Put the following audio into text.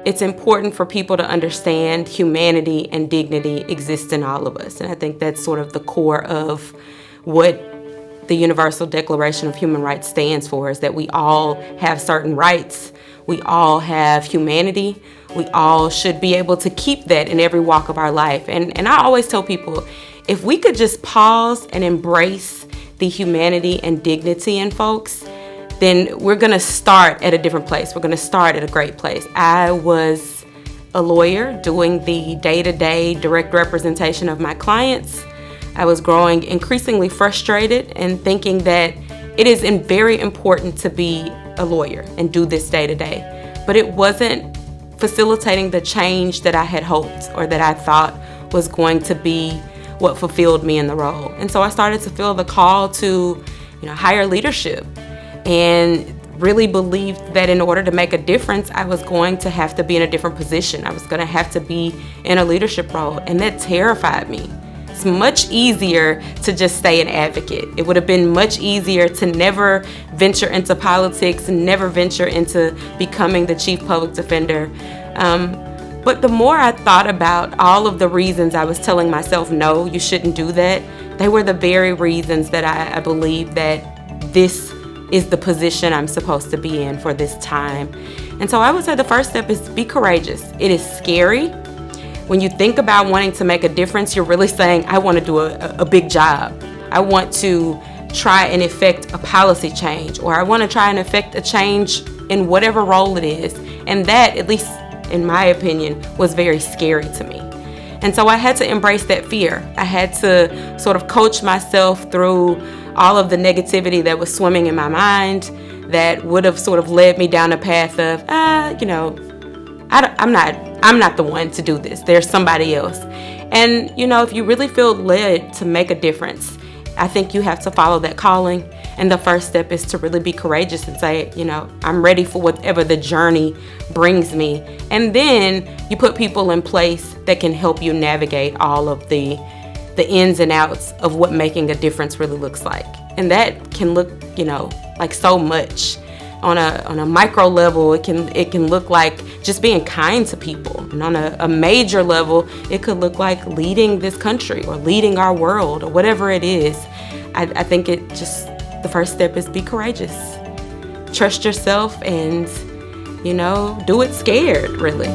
it's important for people to understand humanity and dignity exist in all of us. And I think that's sort of the core of what the Universal Declaration of Human Rights stands for, is that we all have certain rights. We all have humanity. We all should be able to keep that in every walk of our life. And I always tell people, if we could just pause and embrace the humanity and dignity in folks, then we're going to start at a different place. We're going to start at a great place. I was a lawyer doing the day-to-day direct representation of my clients. I was growing increasingly frustrated and thinking that it is very important to be a lawyer and do this day-to-day. But it wasn't facilitating the change that I had hoped or that I thought was going to be what fulfilled me in the role. And so I started to feel the call to, higher leadership, and really believed that in order to make a difference, I was going to have to be in a different position. I was going to have to be in a leadership role, and that terrified me. It's much easier to just stay an advocate. It would have been much easier to never venture into politics, never venture into becoming the chief public defender. But the more I thought about all of the reasons I was telling myself, no, you shouldn't do that, they were the very reasons that I believe that this is the position I'm supposed to be in for this time. And so I would say the first step is be courageous. It is scary. When you think about wanting to make a difference, you're really saying, I want to do a big job. I want to try and effect a policy change, or I want to try and effect a change in whatever role it is. And that, at least in my opinion, was very scary to me. And so I had to embrace that fear. I had to sort of coach myself through all of the negativity that was swimming in my mind that would have sort of led me down a path of, I'm not the one to do this. There's somebody else. And, if you really feel led to make a difference, I think you have to follow that calling. And the first step is to really be courageous and say, I'm ready for whatever the journey brings me. And then you put people in place that can help you navigate all of the ins and outs of what making a difference really looks like. And that can look, like so much. On a micro level, it can look like just being kind to people. And on a major level, it could look like leading this country or leading our world or whatever it is. I think the first step is be courageous. Trust yourself and, do it scared, really.